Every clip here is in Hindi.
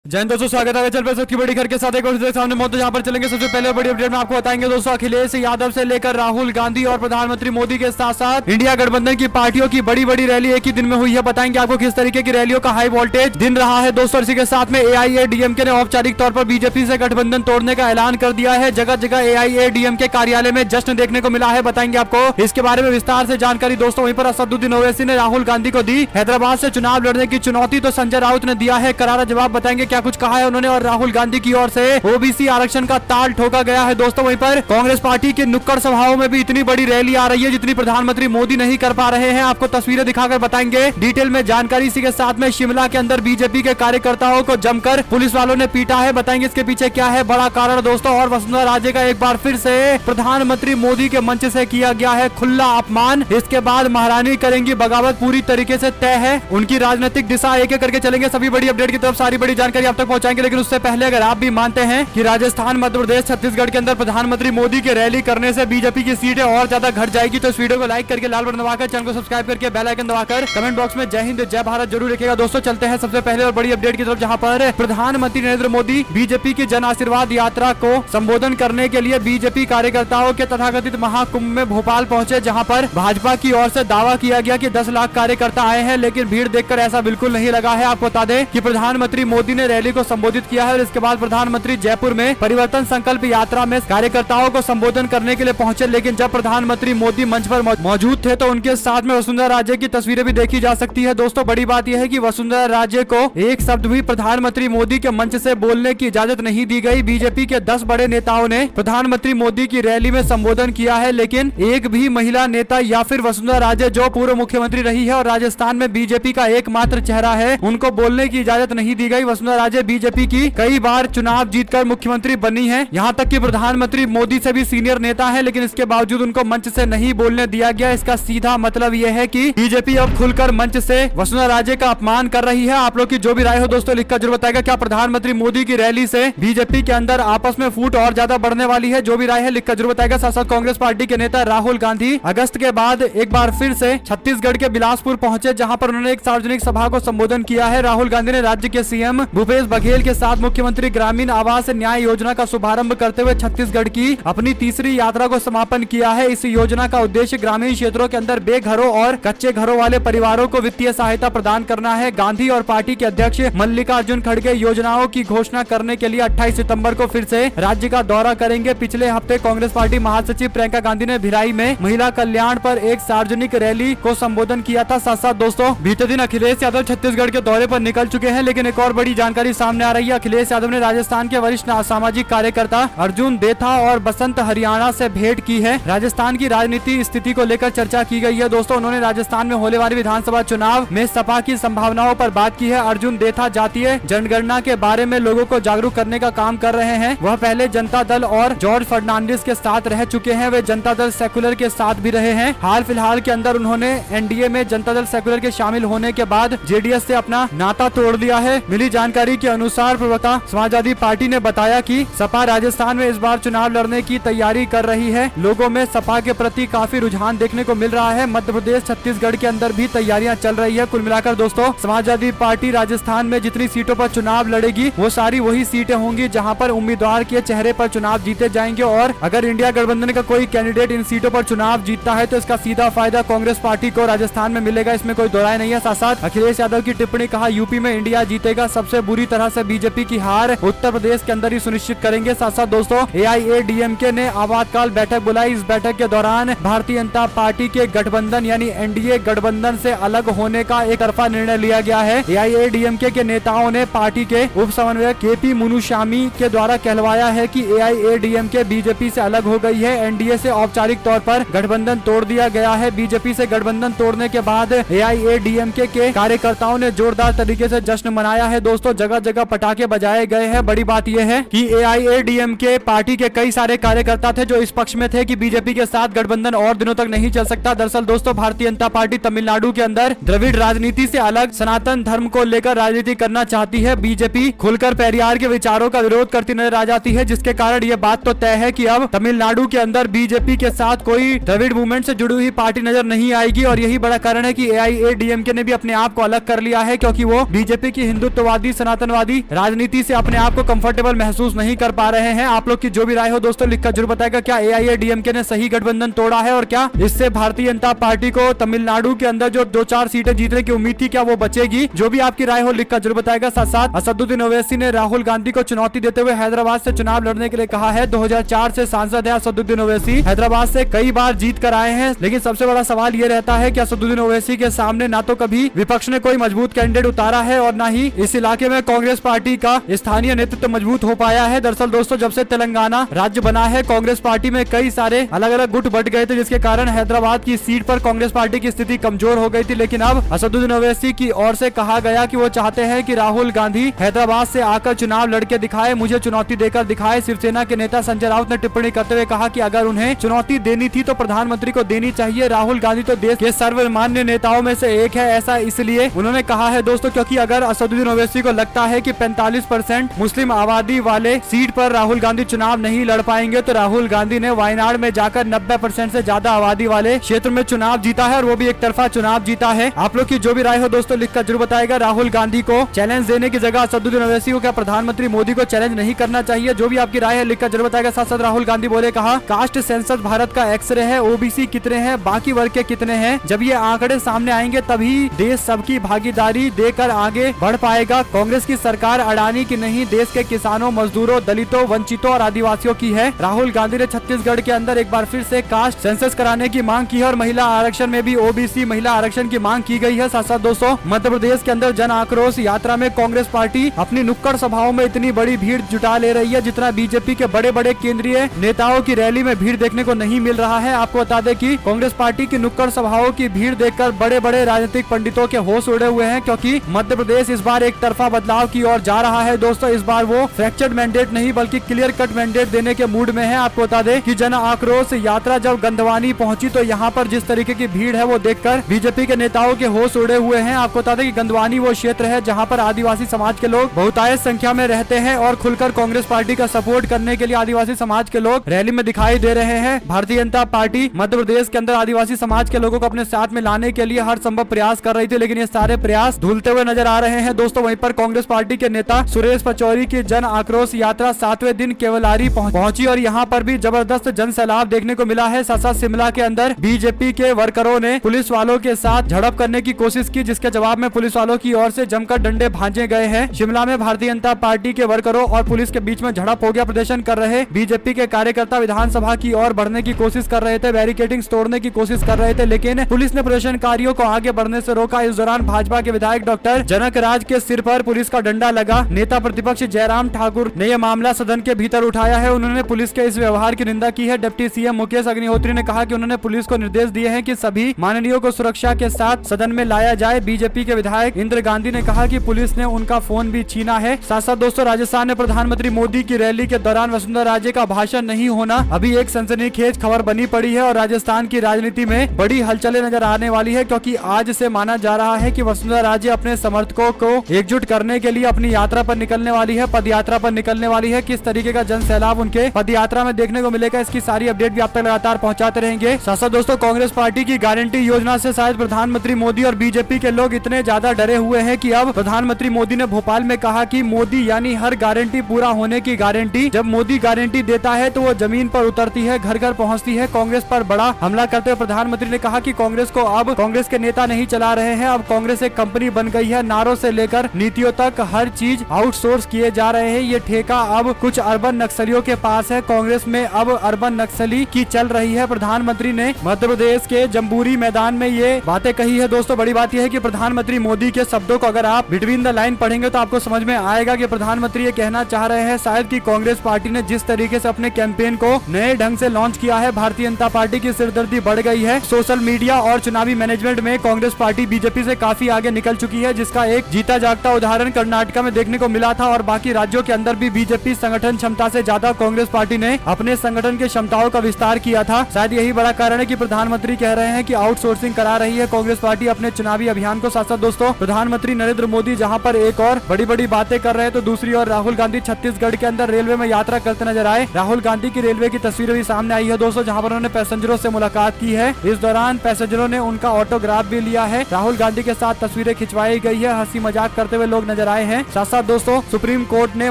जैन दोस्तों, स्वागत है चल पे सबकी बड़ी खबर के साथ एक और सामने मौत जहां पर चलेंगे। सबसे पहले बड़ी अपडेट में आपको बताएंगे दोस्तों, अखिलेश यादव से लेकर राहुल गांधी और प्रधानमंत्री मोदी के साथ साथ इंडिया गठबंधन की पार्टियों की बड़ी बड़ी रैली एक ही दिन में हुई है। बताएंगे आपको किस तरीके की रैलियों का हाई वोल्टेज दिन रहा है दोस्तों। इसी के साथ में AIADMK ने औपचारिक तौर पर बीजेपी से गठबंधन तोड़ने का ऐलान कर दिया है। जगह जगह AIADMK कार्यालय में जश्न देखने को मिला है। बताएंगे आपको इसके बारे में विस्तार से जानकारी दोस्तों। वहीं पर असदुद्दीन ओवैसी ने राहुल गांधी को दी हैदराबाद से चुनाव लड़ने की चुनौती, तो संजय राउत ने दिया है करारा जवाब। बताएंगे क्या कुछ कहा है उन्होंने। और राहुल गांधी की ओर से ओबीसी आरक्षण का ताल ठोका गया है दोस्तों। वहीं पर कांग्रेस पार्टी के नुक्कड़ सभाओं में भी इतनी बड़ी रैली आ रही है जितनी प्रधानमंत्री मोदी नहीं कर पा रहे हैं। आपको तस्वीरें दिखाकर बताएंगे डिटेल में जानकारी। इसी के साथ में शिमला के अंदर बीजेपी के कार्यकर्ताओं को जमकर पुलिस वालों ने पीटा है। बताएंगे इसके पीछे क्या है बड़ा कारण दोस्तों। और वसुंधरा राजे का एक बार फिर से प्रधानमंत्री मोदी के मंच से किया गया है खुला अपमान। इसके बाद महारानी करेंगी बगावत, पूरी तरीके से तय है उनकी राजनीतिक दिशा। एक एक करके चलेंगे, सभी बड़ी अपडेट की तरफ सारी बड़ी जानकारी आप तक पहुंचाएंगे। लेकिन उससे पहले अगर आप भी मानते हैं कि राजस्थान, मध्य प्रदेश, छत्तीसगढ़ के अंदर प्रधानमंत्री मोदी की रैली करने से बीजेपी की सीटें और ज्यादा घट जाएगी, तो इस वीडियो को लाइक करके लाल बटन दबाकर चैनल को सब्सक्राइब करके बेल आइकन दबाकर कमेंट बॉक्स में जय हिंद जय भारत जरूर लिखिएगा दोस्तों। चलते हैं सबसे पहले और बड़ी अपडेट की तरफ, जहां पर प्रधानमंत्री नरेंद्र मोदी बीजेपी की जन आशीर्वाद यात्रा को संबोधन करने के लिए बीजेपी कार्यकर्ताओं के तथाकथित महाकुंभ में भोपाल पहुंचे, जहां पर भाजपा की ओर से दावा किया गया कि 10 लाख कार्यकर्ता आए हैं। लेकिन भीड़ देखकर ऐसा बिल्कुल नहीं लगा है। आपको बता दें कि प्रधानमंत्री मोदी ने रैली को संबोधित किया है और इसके बाद प्रधानमंत्री जयपुर में परिवर्तन संकल्प यात्रा में कार्यकर्ताओं को संबोधन करने के लिए पहुंचे। लेकिन जब प्रधानमंत्री मोदी मंच पर मौजूद थे तो उनके साथ में वसुंधरा राजे की तस्वीरें भी देखी जा सकती है दोस्तों। बड़ी बात यह है कि वसुंधरा राजे को एक शब्द भी प्रधानमंत्री मोदी के मंच से बोलने की इजाजत नहीं दी गई। बीजेपी के 10 बड़े नेताओं ने प्रधानमंत्री मोदी की रैली में संबोधन किया है, लेकिन एक भी महिला नेता या फिर वसुंधरा राजे, जो पूर्व मुख्यमंत्री रही है और राजस्थान में बीजेपी का एकमात्र चेहरा है, उनको बोलने की इजाजत नहीं दी गई। वसुंधरा राजे बीजेपी की कई बार चुनाव जीतकर मुख्यमंत्री बनी है, यहाँ तक कि प्रधानमंत्री मोदी से भी सीनियर नेता है, लेकिन इसके बावजूद उनको मंच से नहीं बोलने दिया गया। इसका सीधा मतलब यह है कि बीजेपी अब खुलकर मंच से वसुंधरा राजे का अपमान कर रही है। आप लोग की जो भी राय हो दोस्तों लिखकर जरूर बताएगा। क्या प्रधानमंत्री मोदी की रैली से बीजेपी के अंदर आपस में फूट और ज्यादा बढ़ने वाली है? जो भी राय है लिखकर जरूर बताएगा। साथ साथ कांग्रेस पार्टी के नेता राहुल गांधी अगस्त के बाद एक बार फिर से छत्तीसगढ़ के बिलासपुर पहुंचे, जहां पर उन्होंने एक सार्वजनिक सभा को संबोधन किया है। राहुल गांधी ने राज्य के सीएम भूपेश बघेल के साथ मुख्यमंत्री ग्रामीण आवास न्याय योजना का शुभारंभ करते हुए छत्तीसगढ़ की अपनी तीसरी यात्रा को समापन किया है। इस योजना का उद्देश्य ग्रामीण क्षेत्रों के अंदर बेघरों और कच्चे घरों वाले परिवारों को वित्तीय सहायता प्रदान करना है। गांधी और पार्टी के अध्यक्ष मल्लिकार्जुन खड़गे योजनाओं की घोषणा करने के लिए 28 सितंबर को फिर से राज्य का दौरा करेंगे। पिछले हफ्ते कांग्रेस पार्टी महासचिव प्रियंका गांधी ने भिलाई में महिला कल्याण पर एक सार्वजनिक रैली को संबोधन किया था। साथ साथ दोस्तों बीते दिन अखिलेश यादव छत्तीसगढ़ के दौरे पर निकल चुके हैं, लेकिन एक और बड़ी जानकारी सामने आ रही है। अखिलेश यादव ने राजस्थान के वरिष्ठ सामाजिक कार्यकर्ता अर्जुन देथा और बसंत हरियाणा से भेंट की है। राजस्थान की राजनीति स्थिति को लेकर चर्चा की गई है दोस्तों। उन्होंने राजस्थान में होने वाले विधानसभा चुनाव में सपा की संभावनाओं पर बात की है। अर्जुन देथा जातीय जनगणना के बारे में लोगों को जागरूक करने का काम कर रहे हैं। वह पहले जनता दल और जॉर्ज फर्नांडिस के साथ रह चुके हैं। वे जनता दल सेकुलर के साथ भी रहे हैं। हाल फिलहाल के अंदर उन्होंने एनडीए में जनता दल सेकुलर के शामिल होने के बाद जेडीएस से अपना नाता तोड़ दिया है। मिली जानकारी के अनुसार प्रवक्ता समाजवादी पार्टी ने बताया कि सपा राजस्थान में इस बार चुनाव लड़ने की तैयारी कर रही है। लोगों में सपा के प्रति काफी रुझान देखने को मिल रहा है। मध्य प्रदेश, छत्तीसगढ़ के अंदर भी तैयारियां चल रही है। कुल मिलाकर दोस्तों समाजवादी पार्टी राजस्थान में जितनी सीटों पर चुनाव लड़ेगी वो सारी वही सीटें होंगी जहां पर उम्मीदवार के चेहरे पर चुनाव जीते जाएंगे। और अगर इंडिया गठबंधन का कोई कैंडिडेट इन सीटों पर चुनाव जीतता है तो इसका सीधा फायदा कांग्रेस पार्टी को राजस्थान में मिलेगा, इसमें कोई दो राय नहीं है। साथ साथ अखिलेश यादव की टिप्पणी, कहा यूपी में इंडिया जीतेगा, सबसे बुरी तरह से बीजेपी की हार उत्तर प्रदेश के अंदर ही सुनिश्चित करेंगे। साथ साथ दोस्तों AIADMK ने आपातकाल बैठक बुलाई। इस बैठक के दौरान भारतीय जनता पार्टी के गठबंधन यानी एनडीए गठबंधन से अलग होने का एक तरफा निर्णय लिया गया है। AIADMK के नेताओं ने पार्टी के उप समन्वयक KP मुनुशामी के द्वारा कहलवाया है कि AIADMK बीजेपी से अलग हो गई है। एनडीए से औपचारिक तौर पर गठबंधन तोड़ दिया गया है। बीजेपी से गठबंधन तोड़ने के बाद AIADMK के कार्यकर्ताओं ने जोरदार तरीके से जश्न मनाया है दोस्तों। जगह जगह पटाखे बजाए गए हैं। बड़ी बात यह है कि AIADMK पार्टी के कई सारे कार्यकर्ता थे जो इस पक्ष में थे कि बीजेपी के साथ गठबंधन और दिनों तक नहीं चल सकता। दरअसल दोस्तों भारतीय जनता पार्टी तमिलनाडु के अंदर द्रविड़ राजनीति से अलग सनातन धर्म को लेकर राजनीति करना चाहती है। बीजेपी खुलकर पेरियार के विचारों का विरोध करती नजर आ जाती है, जिसके कारण यह बात तो तय है कि अब तमिलनाडु के अंदर बीजेपी के साथ कोई द्रविड़ मूवमेंट से जुड़ी हुई पार्टी नजर नहीं आएगी। और यही बड़ा कारण है कि AIADMK ने भी अपने आप को अलग कर लिया है, क्योंकि वो बीजेपी की हिंदुत्ववादी सनातनवादी राजनीति से अपने आप को कंफर्टेबल महसूस नहीं कर पा रहे हैं। आप लोग की जो भी राय हो दोस्तों लिखकर जरूर बताएगा, क्या AIADMK ने सही गठबंधन तोड़ा है और क्या इससे भारतीय जनता पार्टी को तमिलनाडु के अंदर जो 2-4 सीटें जीतने की उम्मीद थी क्या वो बचेगी? जो भी आपकी राय हो लिखकर जरूर बताएगा। साथ साथ असदुद्दीन ओवैसी ने राहुल गांधी को चुनौती देते हुए हैदराबाद से चुनाव लड़ने के लिए कहा है। 2004 से सांसद है असदुद्दीन ओवैसी, हैदराबाद से कई बार जीत कर आए हैं, लेकिन सबसे बड़ा सवाल ये रहता है कि असदुद्दीन ओवैसी के सामने ना तो कभी विपक्ष ने कोई मजबूत कैंडिडेट उतारा है और ना ही इस इलाके में कांग्रेस पार्टी का स्थानीय नेतृत्व मजबूत हो पाया है। दरअसल दोस्तों जब से तेलंगाना राज्य बना है कांग्रेस पार्टी में कई सारे अलग अलग गुट बट गए थे, जिसके कारण हैदराबाद की सीट पर कांग्रेस पार्टी की स्थिति कमजोर हो गई थी। लेकिन अब असदुद्दीन ओवैसी की ओर से कहा गया कि वो चाहते हैं कि राहुल गांधी हैदराबाद से आकर चुनाव लड़के दिखाए, मुझे चुनौती देकर दिखाए। शिवसेना के नेता संजय राउत ने टिप्पणी करते हुए कहा कि अगर उन्हें चुनौती देनी थी तो प्रधानमंत्री को देनी चाहिए। राहुल गांधी तो देश के सर्वमान्य नेताओं में से एक है, ऐसा इसलिए उन्होंने कहा है दोस्तों क्योंकि अगर असदुद्दीन ओवैसी को लगता है कि 45% मुस्लिम आबादी वाले सीट पर राहुल गांधी चुनाव नहीं लड़ पाएंगे तो राहुल गांधी ने वायनाड में जाकर 90% से ज्यादा आबादी वाले क्षेत्र में चुनाव जीता है और वो भी एक तरफा चुनाव जीता है। आप लोग की जो भी राय हो दोस्तों लिखकर जरूर बताएगा। राहुल गांधी को चैलेंज देने की जगह असदुद्दीन ओवैसी को क्या प्रधानमंत्री मोदी को चैलेंज नहीं करना चाहिए? जो भी आपकी राय है लिखकर जरूर बताएगा। साथ साथ राहुल गांधी बोले, कहा कास्ट सेंसस भारत का एक्सरे है, ओबीसी कितने हैं, बाकी वर्ग के कितने हैं, जब ये आंकड़े सामने आएंगे तभी देश सबकी भागीदारी देकर आगे बढ़ पाएगा। कांग्रेस की सरकार अडानी की नहीं, देश के किसानों, मजदूरों, दलितों, वंचितों और आदिवासियों की है। राहुल गांधी ने छत्तीसगढ़ के अंदर एक बार फिर से कास्ट सेंसस कराने की मांग की है और महिला आरक्षण में भी ओबीसी महिला आरक्षण की मांग की गई है। साथ साथ दोस्तों मध्य प्रदेश के अंदर जन आक्रोश यात्रा में कांग्रेस पार्टी अपनी नुक्कड़ सभाओं में इतनी बड़ी भीड़ जुटा ले रही है जितना बीजेपी के बड़े बड़े केंद्रीय नेताओं की रैली में भीड़ देखने को नहीं मिल रहा है। आपको बता दें कि कांग्रेस पार्टी की नुक्कड़ सभाओं की भीड़ देखकर बड़े बड़े राजनीतिक पंडितों के होश उड़े हुए हैं, क्योंकि मध्य प्रदेश इस बार एक तरफा बदलाव की ओर जा रहा है। दोस्तों इस बार वो फ्रैक्चर्ड मैंडेट नहीं बल्कि क्लियर कट मैंडेट देने के मूड में है। आपको बता दें कि जन आक्रोश यात्रा जब गंधवानी पहुंची तो यहाँ पर जिस तरीके की भीड़ है वो देखकर बीजेपी के नेताओं के होश उड़े हुए हैं। आपको बता दें कि गंधवानी वो क्षेत्र है जहाँ पर आदिवासी समाज के लोग बहुतायत संख्या में रहते हैं और खुलकर कांग्रेस पार्टी का सपोर्ट करने के लिए आदिवासी समाज के लोग रैली में दिखाई दे रहे हैं। भारतीय जनता पार्टी मध्य प्रदेश के अंदर आदिवासी समाज के लोगों को अपने साथ में लाने के लिए हर संभव प्रयास कर रही थी, लेकिन ये सारे प्रयास धुलते हुए नजर आ रहे हैं। दोस्तों वहीं पर कांग्रेस पार्टी के नेता सुरेश पचौरी की जन आक्रोश यात्रा 7वें दिन केवलारी पहुंची और यहाँ पर भी जबरदस्त जन सैलाब देखने को मिला है। साथ साथ शिमला के अंदर बीजेपी के वर्करों ने पुलिस वालों के साथ झड़प करने की कोशिश की, जिसके जवाब में पुलिस वालों की ओर से जमकर डंडे भांजे गए हैं। शिमला में भारतीय जनता पार्टी के वर्करों और पुलिस के बीच में झड़प हो गया। प्रदर्शन कर रहे बीजेपी के कार्यकर्ता विधानसभा की ओर बढ़ने की कोशिश कर रहे थे, बैरिकेडिंग तोड़ने की कोशिश कर रहे थे, लेकिन पुलिस ने प्रदर्शनकारियों को आगे बढ़ने से रोका। इस दौरान भाजपा के विधायक डॉक्टर जनक राज के सिर पर पुलिस का डंडा लगा। नेता प्रतिपक्ष जयराम ठाकुर ने यह मामला सदन के भीतर उठाया है। उन्होंने पुलिस के इस व्यवहार की निंदा की है। डिप्टी सीएम मुकेश अग्निहोत्री ने कहा कि उन्होंने पुलिस को निर्देश दिए हैं कि सभी माननीयों को सुरक्षा के साथ सदन में लाया जाए। बीजेपी के विधायक इंद्र गांधी ने कहा कि पुलिस ने उनका फोन भी छीना है। साथ साथ दोस्तों राजस्थान में प्रधानमंत्री मोदी की रैली के दौरान वसुंधरा राजे का भाषण नहीं होना अभी एक सनसनीखेज खबर बनी पड़ी है और राजस्थान की राजनीति में बड़ी हलचलें नजर आने वाली है, क्योंकि आज से माना जा रहा है कि वसुंधरा राजे अपने समर्थकों को एकजुट करने के लिए अपनी यात्रा पर निकलने वाली है, पद यात्रा पर निकलने वाली है। किस तरीके का जन सैलाब उनके पद यात्रा में देखने को मिलेगा, इसकी सारी अपडेट भी आप तक लगातार पहुंचाते रहेंगे। साथ साथ दोस्तों कांग्रेस पार्टी की गारंटी योजना से शायद प्रधानमंत्री मोदी और बीजेपी के लोग इतने ज्यादा डरे हुए हैं कि अब प्रधानमंत्री मोदी ने भोपाल में कहा कि मोदी यानी हर गारंटी पूरा होने की गारंटी। जब मोदी गारंटी देता है तो वो जमीन पर उतरती है, घर घर पहुंचती है। कांग्रेस पर बड़ा हमला करते हुए प्रधानमंत्री ने कहा कि कांग्रेस को अब कांग्रेस के नेता नहीं चला रहे हैं, अब कांग्रेस एक कंपनी बन गई है। नारों से लेकर नीतियों तक हर चीज आउटसोर्स किए जा रहे हैं। ये ठेका अब कुछ अर्बन नक्सलियों के पास है। कांग्रेस में अब अर्बन नक्सली की चल रही है। प्रधानमंत्री ने मध्य प्रदेश के जम्बूरी मैदान में ये बातें कही है। दोस्तों बड़ी बात यह है कि प्रधानमंत्री मोदी के शब्दों को अगर आप बिटवीन द लाइन पढ़ेंगे तो आपको समझ में आएगा कि प्रधानमंत्री ये कहना चाह रहे हैं शायद कि कांग्रेस पार्टी ने जिस तरीके से अपने कैंपेन को नए ढंग से लॉन्च किया है, भारतीय जनता पार्टी की सिरदर्दी बढ़ गई है। सोशल मीडिया और चुनावी मैनेजमेंट में कांग्रेस पार्टी बीजेपी से काफी आगे निकल चुकी है, जिसका एक जीता जागता उदाहरण कर्नाटक में देखने को मिला था और बाकी राज्यों के अंदर भी बीजेपी संगठन क्षमता से ज्यादा कांग्रेस पार्टी ने अपने संगठन के क्षमताओं का विस्तार किया था। शायद यही बड़ा कारण है कि प्रधानमंत्री कह रहे हैं कि आउटसोर्सिंग करा रही है कांग्रेस पार्टी अपने चुनावी अभियान को। साथ साथ दोस्तों प्रधानमंत्री नरेंद्र मोदी जहां पर एक और बड़ी बड़ी बातें कर रहे हैं तो दूसरी ओर राहुल गांधी छत्तीसगढ़ के अंदर रेलवे में यात्रा करते नजर आए। राहुल गांधी की रेलवे की तस्वीरें भी सामने आई है दोस्तों, जहां पर उन्होंने पैसेंजरों से मुलाकात की है। इस दौरान पैसेंजरों ने उनका ऑटोग्राफ भी लिया है। राहुल गांधी के साथ तस्वीरें खिंचवाई गई है। हंसी मजाक करते हुए लोग नजर नजर आए हैं। साथ साथ दोस्तों सुप्रीम कोर्ट ने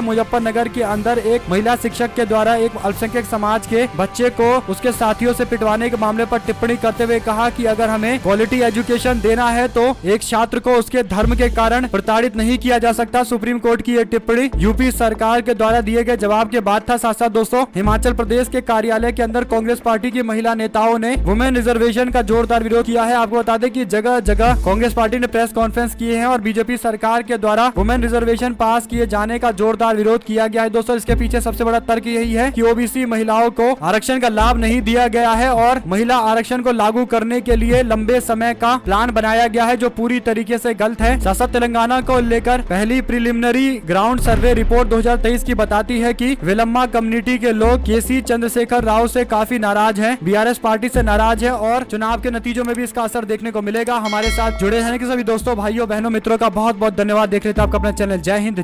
मुजफ्फरनगर के अंदर एक महिला शिक्षक के द्वारा एक अल्पसंख्यक समाज के बच्चे को उसके साथियों से पिटवाने के मामले पर टिप्पणी करते हुए कहा कि अगर हमें क्वालिटी एजुकेशन देना है तो एक छात्र को उसके धर्म के कारण प्रताड़ित नहीं किया जा सकता। सुप्रीम कोर्ट की यह टिप्पणी यूपी सरकार के द्वारा दिए गए जवाब के बाद था। साथ साथ दोस्तों हिमाचल प्रदेश के कार्यालय के अंदर कांग्रेस पार्टी की महिला नेताओं ने वुमेन रिजर्वेशन का जोरदार विरोध किया है। आपको बता दें कि जगह जगह कांग्रेस पार्टी ने प्रेस कॉन्फ्रेंस किए हैं और बीजेपी सरकार के द्वारा वुमेन रिजर्वेशन पास किए जाने का जोरदार विरोध किया गया है। दोस्तों इसके पीछे सबसे बड़ा तर्क यही है कि ओबीसी महिलाओं को आरक्षण का लाभ नहीं दिया गया है और महिला आरक्षण को लागू करने के लिए लंबे समय का प्लान बनाया गया है, जो पूरी तरीके से गलत है। साथ साथ तेलंगाना को लेकर पहली प्रिलिमिनरी ग्राउंड सर्वे रिपोर्ट 2023 की बताती है कि वेलम्मा कम्युनिटी के लोग केसी चंद्रशेखर राव से काफी नाराज हैं, बीआरएस पार्टी से नाराज है और चुनाव के नतीजों में भी इसका असर देखने को मिलेगा। हमारे साथ जुड़े रहने के सभी दोस्तों, भाइयों, बहनों, मित्रों का बहुत बहुत धन्यवाद। देख रहे थे आपका अपना चैनल। जय हिंद।